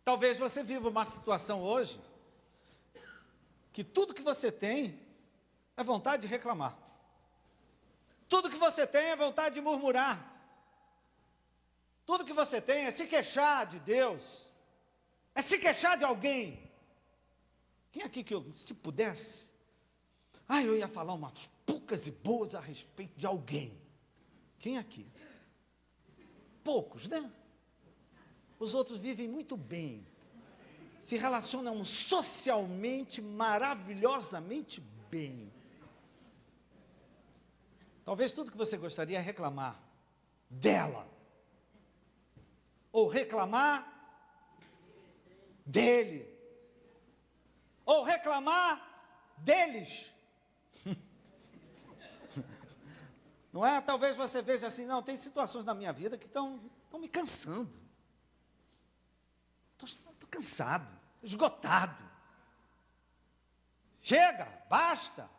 Talvez você viva uma situação hoje que tudo que você tem é vontade de reclamar. Tudo que você tem é vontade de murmurar. Tudo que você tem é se queixar de Deus, é se queixar de alguém. Quem aqui que eu, se pudesse, eu ia falar umas poucas e boas a respeito de alguém. Quem aqui? Poucos, né? Os outros vivem muito bem, se relacionam socialmente, maravilhosamente bem. Talvez tudo que você gostaria é reclamar dela, ou reclamar dele, ou reclamar deles. Não é? Talvez você veja assim, não, tem situações na minha vida que estão me cansando. Estou cansado, esgotado. Chega, basta.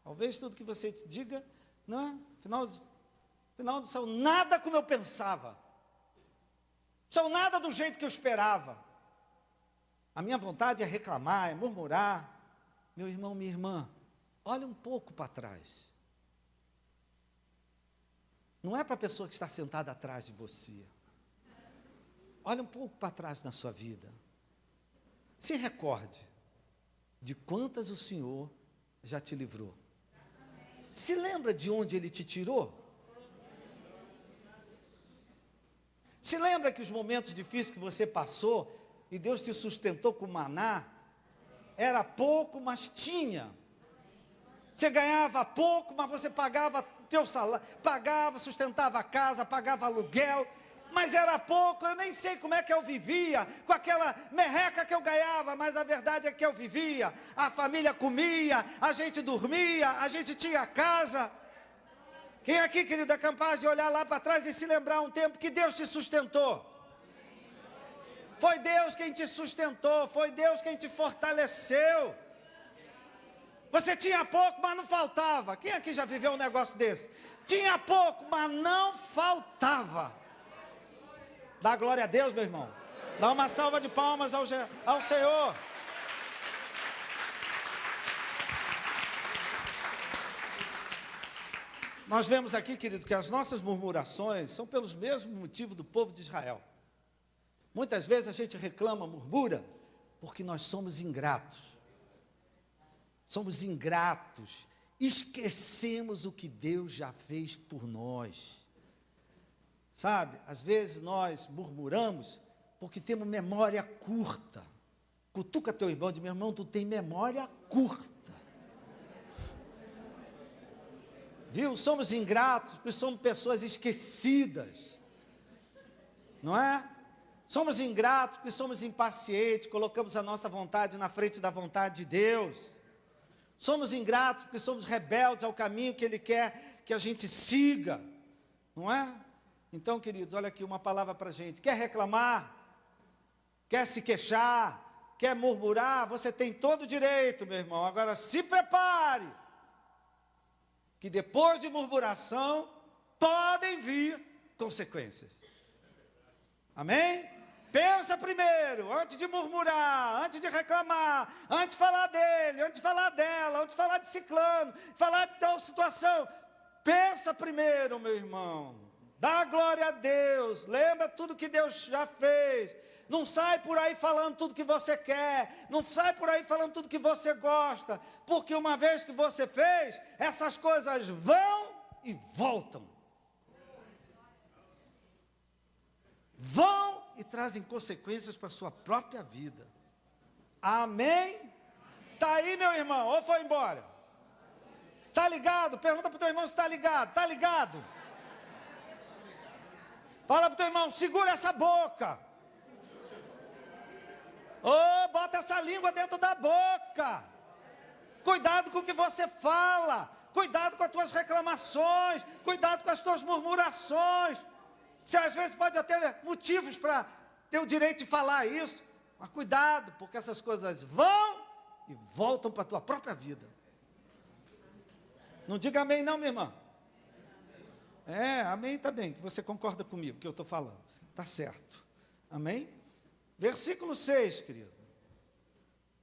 Talvez tudo que você te diga, não é? Final do céu, nada como eu pensava. São nada do jeito que eu esperava. A minha vontade é reclamar, é murmurar. Meu irmão, minha irmã, olha um pouco para trás. Não é para a pessoa que está sentada atrás de você. Olha um pouco para trás na sua vida. Se recorde de quantas o Senhor já te livrou. Se lembra de onde Ele te tirou? Se lembra que os momentos difíceis que você passou e Deus te sustentou com maná, era pouco, mas tinha. Você ganhava pouco, mas você pagava teu salário, pagava, sustentava a casa, pagava aluguel, mas era pouco. Eu nem sei como é que eu vivia com aquela merreca que eu ganhava, mas a verdade é que eu vivia. A família comia, a gente dormia, a gente tinha casa. Quem aqui, querido, é capaz de olhar lá para trás e se lembrar um tempo que Deus te sustentou? Foi Deus quem te sustentou, foi Deus quem te fortaleceu. Você tinha pouco, mas não faltava. Quem aqui já viveu um negócio desse? Tinha pouco, mas não faltava. Dá glória a Deus, meu irmão. Dá uma salva de palmas ao Senhor. Nós vemos aqui, querido, que as nossas murmurações são pelos mesmos motivos do povo de Israel. Muitas vezes a gente reclama, murmura, porque nós somos ingratos. Somos ingratos, esquecemos o que Deus já fez por nós. Sabe, às vezes nós murmuramos porque temos memória curta. Cutuca teu irmão, diz, meu irmão, tu tem memória curta. Viu? Somos ingratos porque somos pessoas esquecidas. Não é? Somos ingratos porque somos impacientes, colocamos a nossa vontade na frente da vontade de Deus. Somos ingratos porque somos rebeldes ao caminho que Ele quer que a gente siga. Não é? Então, queridos, olha aqui uma palavra para a gente. Quer reclamar? Quer se queixar? Quer murmurar? Você tem todo o direito, meu irmão. Agora se prepare, que depois de murmuração podem vir consequências. Amém? Pensa primeiro, antes de murmurar, antes de reclamar, antes de falar dele, antes de falar dela, antes de falar de ciclano, falar de tal situação. Pensa primeiro, meu irmão. Dá glória a Deus. Lembra tudo que Deus já fez. Não sai por aí falando tudo que você quer. Não sai por aí falando tudo que você gosta. Porque uma vez que você fez, essas coisas vão e voltam. Vão e trazem consequências para a sua própria vida. Amém? Está aí, meu irmão, ou foi embora? Está ligado? Pergunta para o teu irmão se está ligado. Está ligado? Fala para o teu irmão, segura essa boca. Bota essa língua dentro da boca. Cuidado com o que você fala. Cuidado com as tuas reclamações. Cuidado com as tuas murmurações. Você às vezes pode até ter motivos para ter o direito de falar isso. Mas cuidado, porque essas coisas vão e voltam para a tua própria vida. Não diga amém não, minha irmã. Amém também, que você concorda comigo, que eu estou falando. Está certo. Amém? Versículo 6, querido.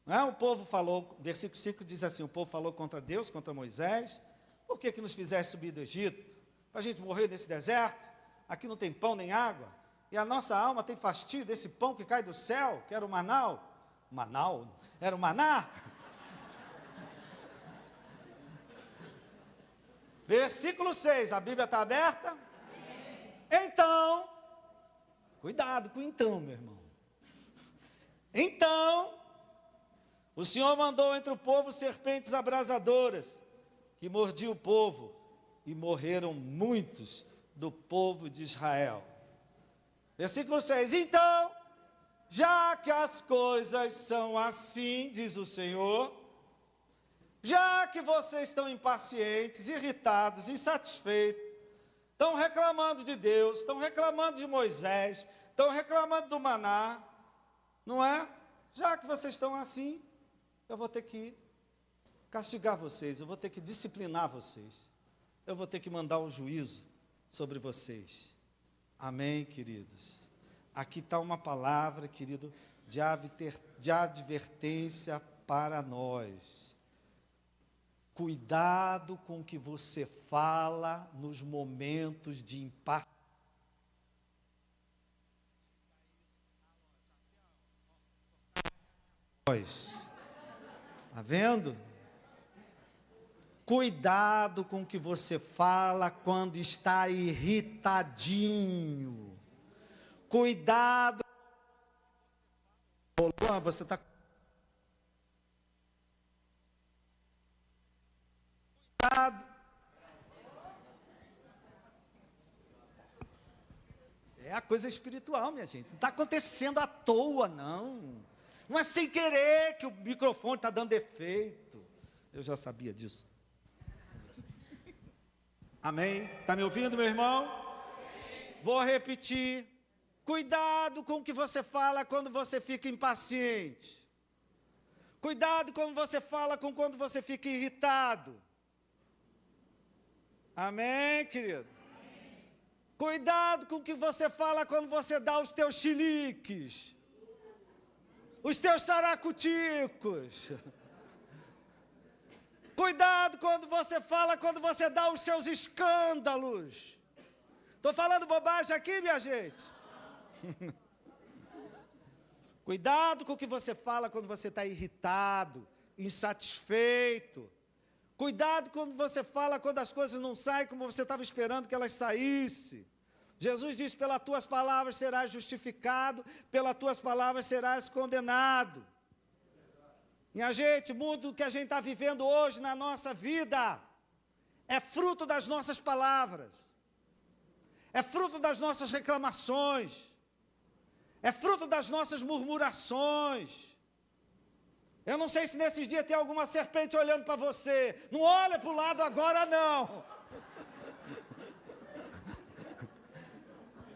Não é? O povo falou, versículo 5 diz assim, o povo falou contra Deus, contra Moisés. Por que nos fizeste subir do Egito? Para a gente morrer nesse deserto? Aqui não tem pão nem água. E a nossa alma tem fastídio desse pão que cai do céu, que era o maná. Era o maná. Versículo 6, a Bíblia está aberta? Amém. Então, cuidado com então, meu irmão. Então, o Senhor mandou entre o povo serpentes abrasadoras, que mordiam o povo, e morreram muitos do povo de Israel. Versículo 6, então, já que as coisas são assim, diz o Senhor, já que vocês estão impacientes, irritados, insatisfeitos, estão reclamando de Deus, estão reclamando de Moisés, estão reclamando do maná, não é? Já que vocês estão assim, eu vou ter que castigar vocês, eu vou ter que disciplinar vocês, eu vou ter que mandar um juízo sobre vocês. Amém, queridos? Aqui está uma palavra, querido, de advertência para nós. Cuidado com o que você fala nos momentos de impaciência. Está vendo? Cuidado com o que você fala quando está irritadinho. Cuidado. Você está... É a coisa espiritual, minha gente. Não está acontecendo à toa, não. Não é sem querer que o microfone está dando defeito. Eu já sabia disso. Amém? Está me ouvindo, meu irmão? Vou repetir. Cuidado com o que você fala quando você fica impaciente. Cuidado quando você fala com quando você fica irritado. Amém, querido? Amém. Cuidado com o que você fala quando você dá os teus chiliques, os teus saracuticos. Cuidado quando você fala, quando você dá os seus escândalos. Estou falando bobagem aqui, minha gente? Cuidado com o que você fala quando você está irritado, insatisfeito. Cuidado quando você fala, quando as coisas não saem como você estava esperando que elas saíssem. Jesus diz, pelas tuas palavras serás justificado, pelas tuas palavras serás condenado. Minha gente, o mundo que a gente está vivendo hoje na nossa vida é fruto das nossas palavras, é fruto das nossas reclamações, é fruto das nossas murmurações. Eu não sei se nesses dias tem alguma serpente olhando para você. Não olha para o lado agora, não.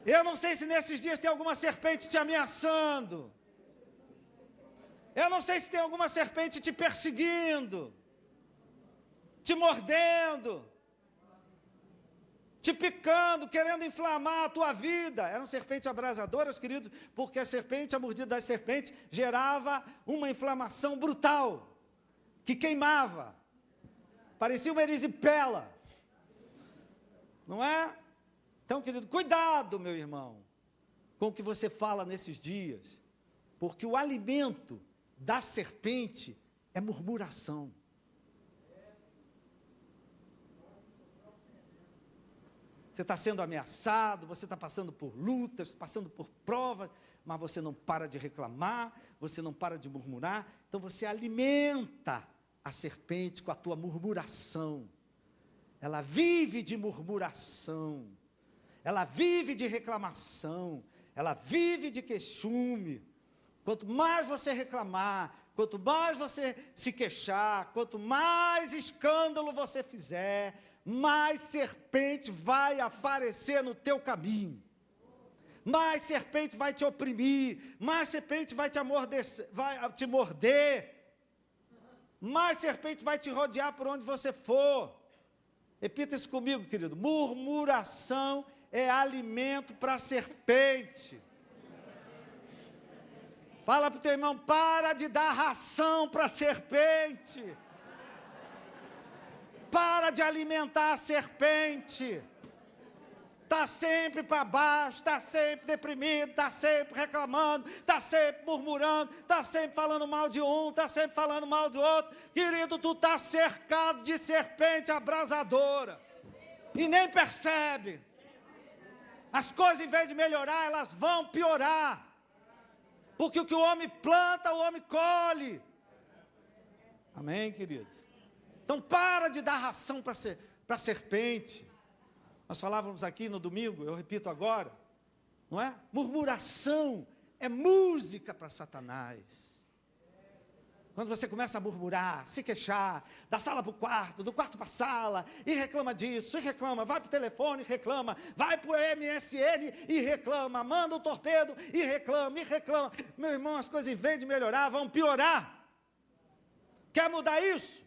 Eu não sei se nesses dias tem alguma serpente te ameaçando. Eu não sei se tem alguma serpente te perseguindo, te mordendo, te picando, querendo inflamar a tua vida. Eram serpentes abrasadoras, queridos, porque a mordida das serpentes gerava uma inflamação brutal, que queimava, parecia uma erisipela, não é? Então, querido, cuidado, meu irmão, com o que você fala nesses dias, porque o alimento da serpente é murmuração. Você está sendo ameaçado, você está passando por lutas, passando por provas, mas você não para de reclamar, você não para de murmurar, então você alimenta a serpente com a tua murmuração. Ela vive de murmuração, ela vive de reclamação, ela vive de queixume. Quanto mais você reclamar, quanto mais você se queixar, quanto mais escândalo você fizer, mais serpente vai aparecer no teu caminho, mais serpente vai te oprimir, mais serpente vai te morder, mais serpente vai te rodear por onde você for. Repita isso comigo, querido. Murmuração é alimento para a serpente. Fala para o teu irmão, para de dar ração para a serpente. Para de alimentar a serpente. Está sempre para baixo, está sempre deprimido, está sempre reclamando, está sempre murmurando, está sempre falando mal de um, está sempre falando mal do outro. Querido, tu está cercado de serpente abrasadora. E nem percebe. As coisas, em vez de melhorar, elas vão piorar. Porque o que o homem planta, o homem colhe. Amém, querido? Então, para de dar ração para a serpente. Nós falávamos aqui no domingo, eu repito agora, não é? Murmuração é música para Satanás. Quando você começa a murmurar, se queixar, da sala para o quarto, do quarto para a sala, e reclama disso, e reclama, vai para o telefone e reclama, vai para o MSN e reclama, manda o torpedo e reclama, meu irmão, as coisas, em vez de melhorar, vão piorar. Quer mudar isso?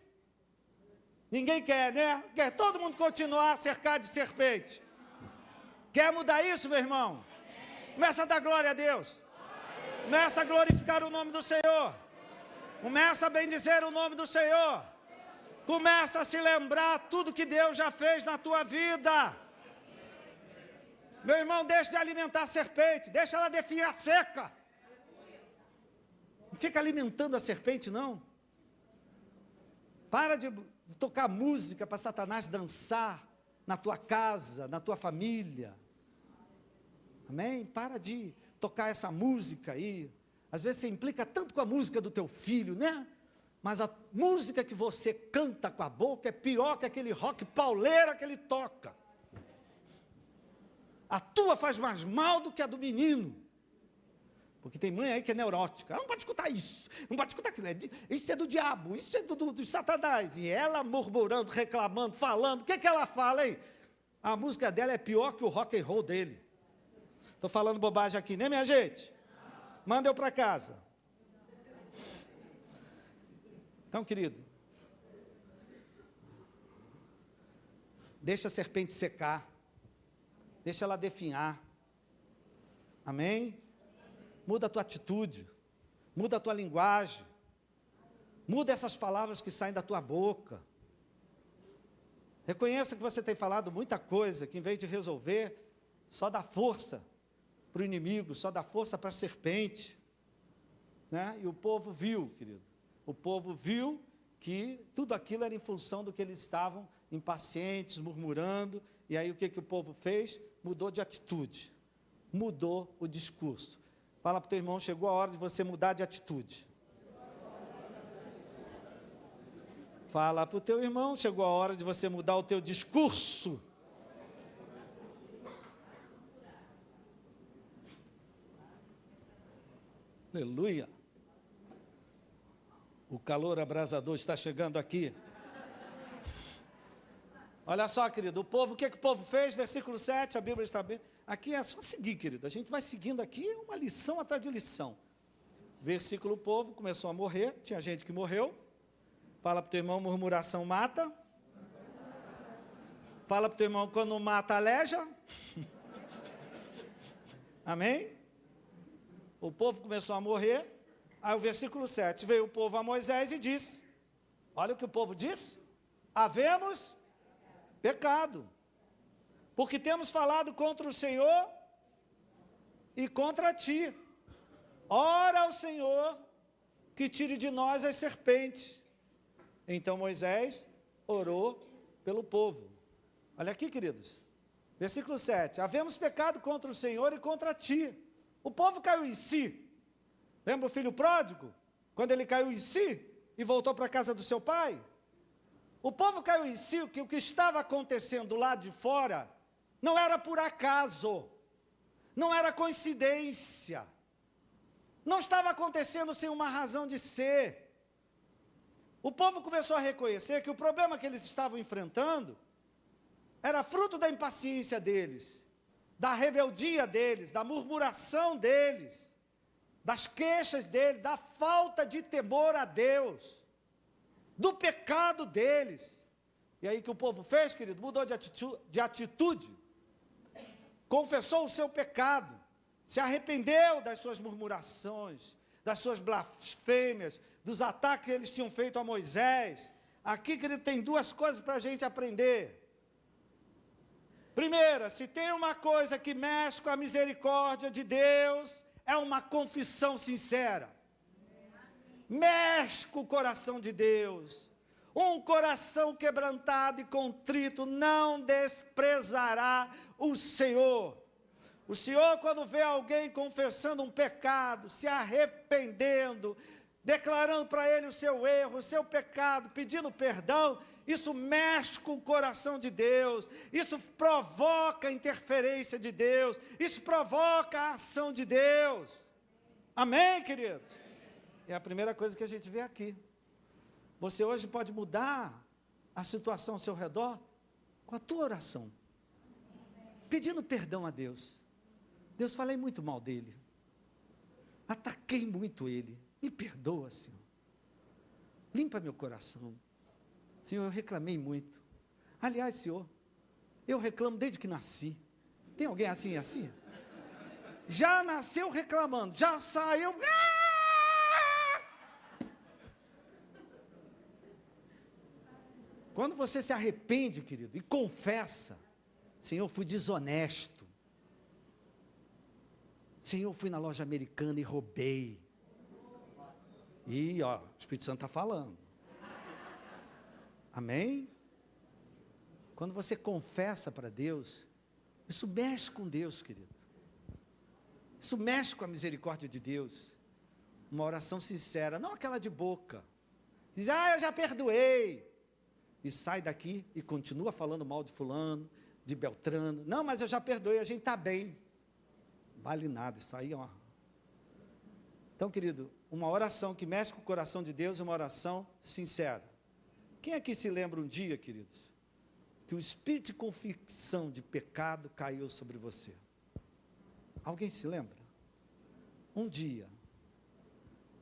Ninguém quer, né? Quer todo mundo continuar cercado de serpente. Quer mudar isso, meu irmão? Começa a dar glória a Deus. Começa a glorificar o nome do Senhor. Começa a bendizer o nome do Senhor. Começa a se lembrar tudo que Deus já fez na tua vida. Meu irmão, deixa de alimentar a serpente. Deixa ela definhar seca. Não fica alimentando a serpente, não. Para de tocar música para Satanás dançar na tua casa, na tua família. Amém? Para de tocar essa música aí. Às vezes você implica tanto com a música do teu filho, né? Mas a música que você canta com a boca é pior que aquele rock pauleira que ele toca. A tua faz mais mal do que a do menino. Porque tem mãe aí que é neurótica. Ela não pode escutar isso, não pode escutar aquilo. Isso é do diabo, isso é do Satanás. E ela murmurando, reclamando, falando. O que ela fala, hein? A música dela é pior que o rock and roll dele. Estou falando bobagem aqui, né, minha gente? Manda eu para casa. Então, querido, deixa a serpente secar. Deixa ela definhar. Amém? Muda a tua atitude, muda a tua linguagem, muda essas palavras que saem da tua boca. Reconheça que você tem falado muita coisa, que em vez de resolver, só dá força para o inimigo, só dá força para a serpente. Né? E o povo viu, querido, o povo viu que tudo aquilo era em função do que eles estavam impacientes, murmurando, e aí o que o povo fez? Mudou de atitude, mudou o discurso. Fala para o teu irmão, chegou a hora de você mudar de atitude. Fala para o teu irmão, chegou a hora de você mudar o teu discurso. Aleluia. O calor abrasador está chegando aqui. Olha só, querido, o povo, o que o povo fez? Versículo 7, a Bíblia está bem. Aqui é só seguir, querido. A gente vai seguindo aqui, uma lição atrás de lição. Versículo, o povo começou a morrer, tinha gente que morreu. Fala para o teu irmão, murmuração mata. Fala para o teu irmão, quando mata, aleja. Amém? O povo começou a morrer. Aí o versículo 7, veio o povo a Moisés e disse, olha o que o povo disse, havemos pecado, porque temos falado contra o Senhor e contra ti. Ora ao Senhor que tire de nós as serpentes. Então Moisés orou pelo povo. Olha aqui, queridos, versículo 7, havemos pecado contra o Senhor e contra ti. O povo caiu em si. Lembra o filho pródigo? Quando ele caiu em si e voltou para a casa do seu pai? O povo caiu em si, que o que estava acontecendo lá de fora não era por acaso, não era coincidência, não estava acontecendo sem uma razão de ser. O povo começou a reconhecer que o problema que eles estavam enfrentando era fruto da impaciência deles, da rebeldia deles, da murmuração deles, das queixas deles, da falta de temor a Deus, do pecado deles. E aí que o povo fez, querido? Mudou de atitude, confessou o seu pecado, se arrependeu das suas murmurações, das suas blasfêmias, dos ataques que eles tinham feito a Moisés. Aqui, querido, tem duas coisas para a gente aprender. Primeira, se tem uma coisa que mexe com a misericórdia de Deus, é uma confissão sincera. Mexe com o coração de Deus. Um coração quebrantado e contrito não desprezará o Senhor. O Senhor, quando vê alguém confessando um pecado, se arrependendo, declarando para ele o seu erro, o seu pecado, pedindo perdão, isso mexe com o coração de Deus, isso provoca a interferência de Deus, isso provoca a ação de Deus. Amém, queridos? É a primeira coisa que a gente vê aqui. Você hoje pode mudar a situação ao seu redor com a tua oração, pedindo perdão a Deus. Deus, falei muito mal dele, ataquei muito ele, me perdoa, Senhor, limpa meu coração. Senhor, eu reclamei muito. Aliás, Senhor, eu reclamo desde que nasci. Tem alguém assim? Já nasceu reclamando, já saiu. Quando você se arrepende, querido, e confessa, Senhor, fui desonesto. Senhor, fui na loja americana e roubei. E, ó, o Espírito Santo está falando. Amém? Quando você confessa para Deus, isso mexe com Deus, querido. Isso mexe com a misericórdia de Deus. Uma oração sincera, não aquela de boca. Diz, eu já perdoei. E sai daqui e continua falando mal de fulano, de Beltrano. Não, mas eu já perdoei, a gente está bem. Vale nada, isso aí, ó. Então, querido, uma oração que mexe com o coração de Deus é uma oração sincera. Quem aqui se lembra um dia, queridos, que o espírito de convicção de pecado caiu sobre você? Alguém se lembra? Um dia.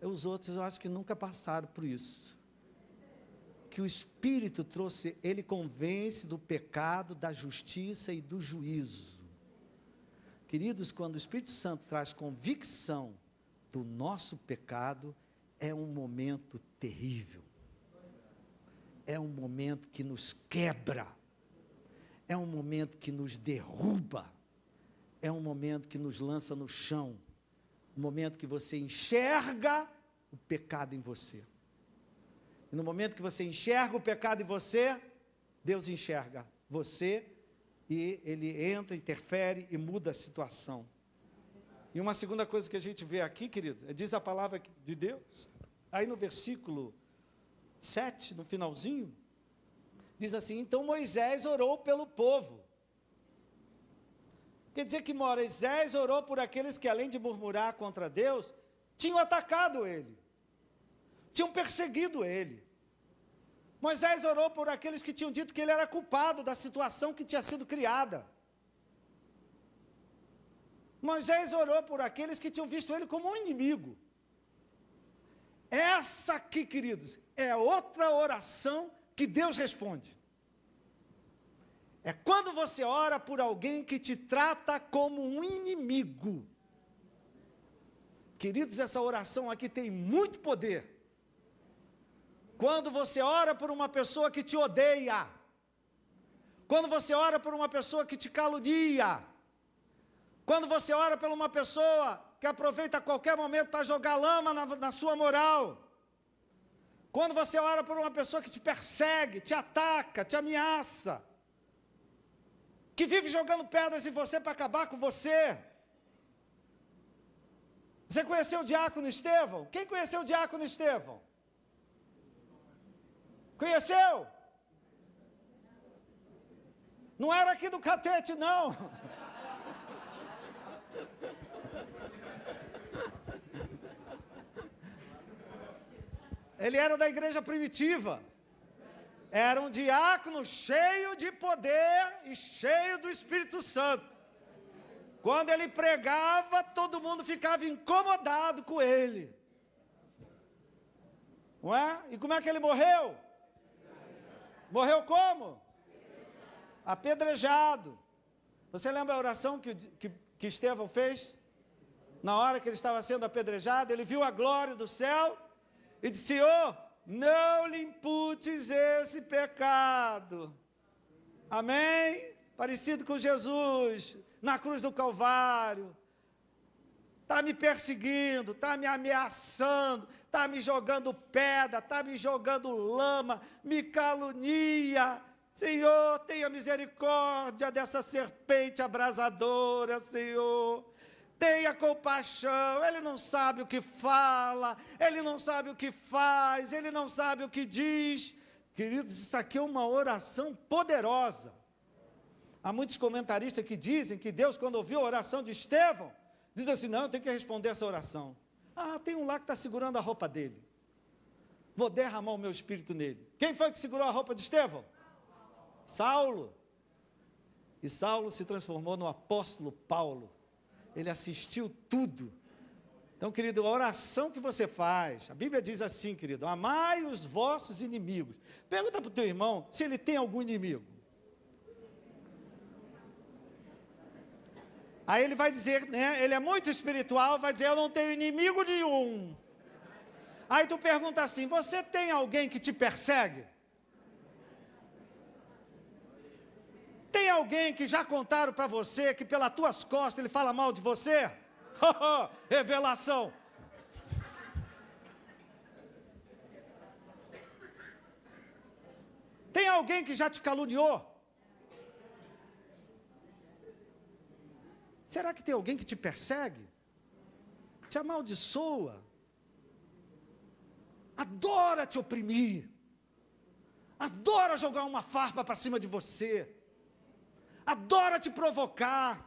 Os outros eu acho que nunca passaram por isso. Que o Espírito trouxe, ele convence do pecado, da justiça e do juízo. Queridos, quando o Espírito Santo traz convicção do nosso pecado, é um momento terrível. É um momento que nos quebra. É um momento que nos derruba. É um momento que nos lança no chão. Um momento que você enxerga o pecado em você. E no momento que você enxerga o pecado em você, Deus enxerga você e Ele entra, interfere e muda a situação. E uma segunda coisa que a gente vê aqui, querido, diz a palavra de Deus, aí no versículo 7, no finalzinho, diz assim, então Moisés orou pelo povo. Quer dizer que Moisés orou por aqueles que, além de murmurar contra Deus, tinham atacado ele. Tinham perseguido ele. Moisés orou por aqueles que tinham dito que ele era culpado da situação que tinha sido criada. Moisés orou por aqueles que tinham visto ele como um inimigo. Essa aqui, queridos, é outra oração que Deus responde. É quando você ora por alguém que te trata como um inimigo. Queridos, essa oração aqui tem muito poder. Quando você ora por uma pessoa que te odeia, quando você ora por uma pessoa que te calunia, quando você ora por uma pessoa que aproveita qualquer momento para jogar lama na sua moral, quando você ora por uma pessoa que te persegue, te ataca, te ameaça, que vive jogando pedras em você para acabar com você. Você conheceu o diácono Estevão? Quem conheceu o diácono Estevão? Conheceu? Não era aqui do Catete, não. Ele era da igreja primitiva. Era um diácono cheio de poder e cheio do Espírito Santo. Quando ele pregava, todo mundo ficava incomodado com ele. Não é? E como é que ele morreu? Morreu como? Apedrejado. Você lembra a oração que Estevão fez? Na hora que ele estava sendo apedrejado, ele viu a glória do céu e disse: Senhor, não lhe imputes esse pecado. Amém? Parecido com Jesus, na cruz do Calvário. Está me perseguindo, está me ameaçando, está me jogando pedra, está me jogando lama, me calunia. Senhor, tenha misericórdia dessa serpente abrasadora, Senhor. Tenha compaixão. Ele não sabe o que fala, ele não sabe o que faz, ele não sabe o que diz. Queridos, isso aqui é uma oração poderosa. Há muitos comentaristas que dizem que Deus, quando ouviu a oração de Estevão, diz assim: não, eu tenho que responder essa oração. Ah, tem um lá que está segurando a roupa dele. Vou derramar o meu espírito nele. Quem foi que segurou a roupa de Estevão? Saulo. E Saulo se transformou no apóstolo Paulo. Ele assistiu tudo. Então, querido, a oração que você faz, a Bíblia diz assim, querido: amai os vossos inimigos. Pergunta para o teu irmão se ele tem algum inimigo. Aí ele vai dizer, né, ele é muito espiritual, vai dizer: eu não tenho inimigo nenhum. Aí tu pergunta assim: você tem alguém que te persegue? Tem alguém que já contaram para você que pelas tuas costas ele fala mal de você? Revelação. Tem alguém que já te caluniou? Será que tem alguém que te persegue? Te amaldiçoa? Adora te oprimir? Adora jogar uma farpa para cima de você? Adora te provocar?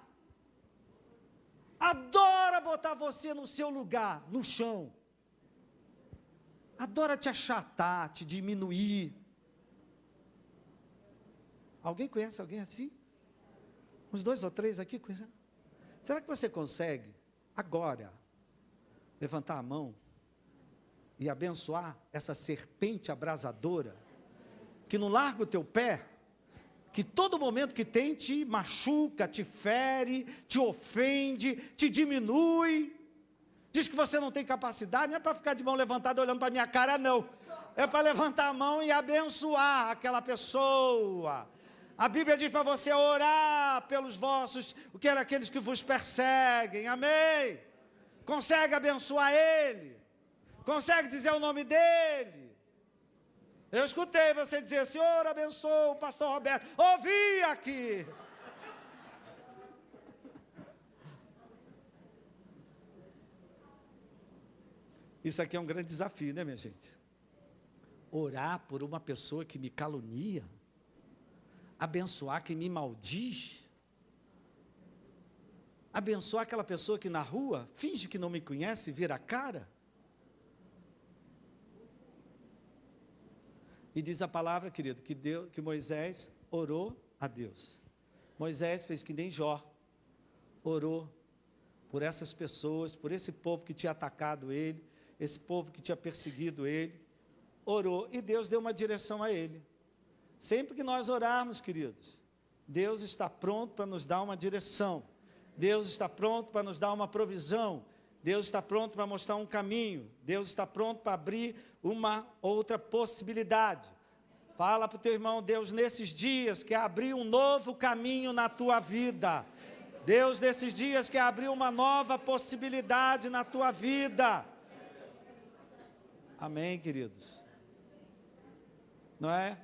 Adora botar você no seu lugar, no chão? Adora te achatar, te diminuir? Alguém conhece alguém assim? Uns 2 ou 3 aqui conhecem? Será que você consegue, agora, levantar a mão e abençoar essa serpente abrasadora, que não larga o teu pé, que todo momento que tem te machuca, te fere, te ofende, te diminui, diz que você não tem capacidade? Não é para ficar de mão levantada olhando para a minha cara, não. É para levantar a mão e abençoar aquela pessoa. A Bíblia diz para você orar pelos vossos, o que era aqueles que vos perseguem, amém? Consegue abençoar ele? Consegue dizer o nome dele? Eu escutei você dizer: Senhor, abençoa o pastor Roberto. Ouvi aqui. Isso aqui é um grande desafio, né, minha gente? Orar por uma pessoa que me calunia, abençoar quem me maldiz, abençoar aquela pessoa que na rua finge que não me conhece e vira a cara. E diz a palavra, querido, que Moisés orou a Deus. Moisés fez que nem Jó, orou por essas pessoas, por esse povo que tinha atacado ele, esse povo que tinha perseguido ele, orou, e Deus deu uma direção a ele. Sempre que nós orarmos, queridos, Deus está pronto para nos dar uma direção, Deus está pronto para nos dar uma provisão, Deus está pronto para mostrar um caminho, Deus está pronto para abrir uma outra possibilidade. Fala para o teu irmão: Deus nesses dias quer abrir um novo caminho na tua vida. Deus nesses dias quer abrir uma nova possibilidade na tua vida. Amém, queridos? Não é?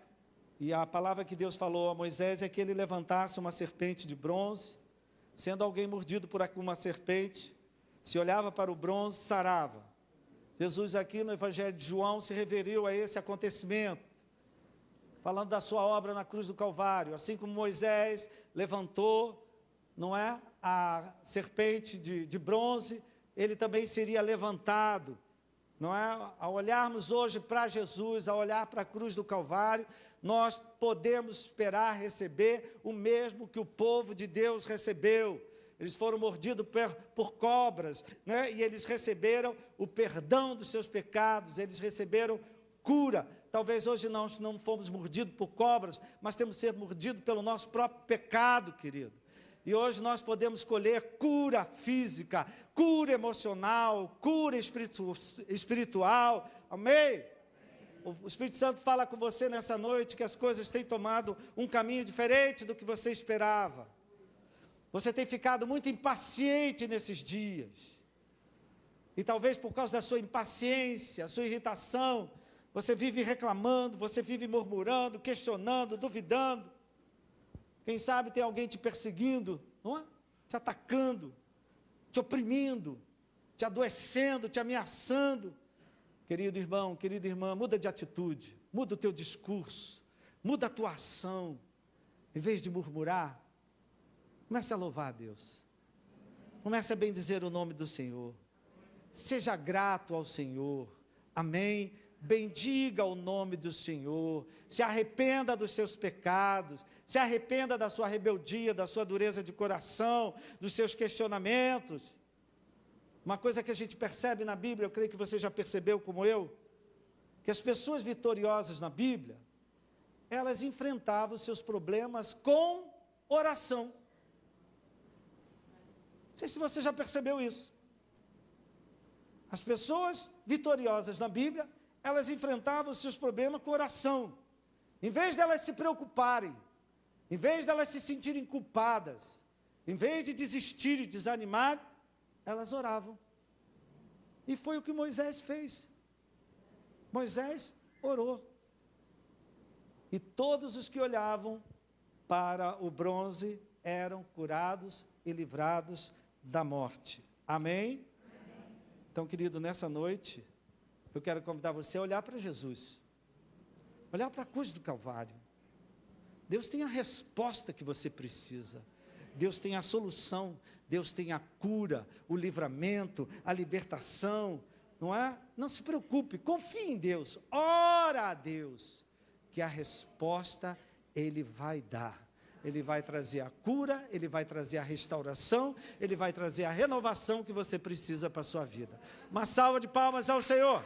E a palavra que Deus falou a Moisés é que ele levantasse uma serpente de bronze, sendo alguém mordido por uma serpente, se olhava para o bronze, sarava. Jesus aqui no Evangelho de João se referiu a esse acontecimento, falando da sua obra na cruz do Calvário. Assim como Moisés levantou, não é, a serpente de bronze, ele também seria levantado, não é? Ao olharmos hoje para Jesus, ao olhar para a cruz do Calvário, nós podemos esperar receber o mesmo que o povo de Deus recebeu. Eles foram mordidos por cobras, né? E eles receberam o perdão dos seus pecados, eles receberam cura. Talvez hoje nós não fomos mordidos por cobras, mas temos que ser mordidos pelo nosso próprio pecado, querido. E hoje nós podemos colher cura física, cura emocional, cura espiritual. Amém? O Espírito Santo fala com você nessa noite que as coisas têm tomado um caminho diferente do que você esperava. Você tem ficado muito impaciente nesses dias. E talvez por causa da sua impaciência, sua irritação, você vive reclamando, você vive murmurando, questionando, duvidando. Quem sabe tem alguém te perseguindo, não é? Te atacando, te oprimindo, te adoecendo, te ameaçando. Querido irmão, querida irmã, muda de atitude, muda o teu discurso, muda a tua ação. Em vez de murmurar, comece a louvar a Deus. Comece a bendizer o nome do Senhor. Seja grato ao Senhor. Amém? Bendiga o nome do Senhor. Se arrependa dos seus pecados. Se arrependa da sua rebeldia, da sua dureza de coração, dos seus questionamentos. Uma coisa que a gente percebe na Bíblia, eu creio que você já percebeu como eu, que as pessoas vitoriosas na Bíblia, elas enfrentavam os seus problemas com oração. Não sei se você já percebeu isso. As pessoas vitoriosas na Bíblia, elas enfrentavam os seus problemas com oração. Em vez de elas se preocuparem, em vez de elas se sentirem culpadas, em vez de desistir e desanimar, elas oravam. E foi o que Moisés fez. Moisés orou. E todos os que olhavam para o bronze eram curados e livrados da morte. Amém? Então, querido, nessa noite, eu quero convidar você a olhar para Jesus. Olhar para a cruz do Calvário. Deus tem a resposta que você precisa. Deus tem a solução. Deus tem a cura, o livramento, a libertação. Não é? Não se preocupe, confie em Deus. Ora a Deus, que a resposta Ele vai dar. Ele vai trazer a cura, Ele vai trazer a restauração, Ele vai trazer a renovação que você precisa para a sua vida. Uma salva de palmas ao Senhor.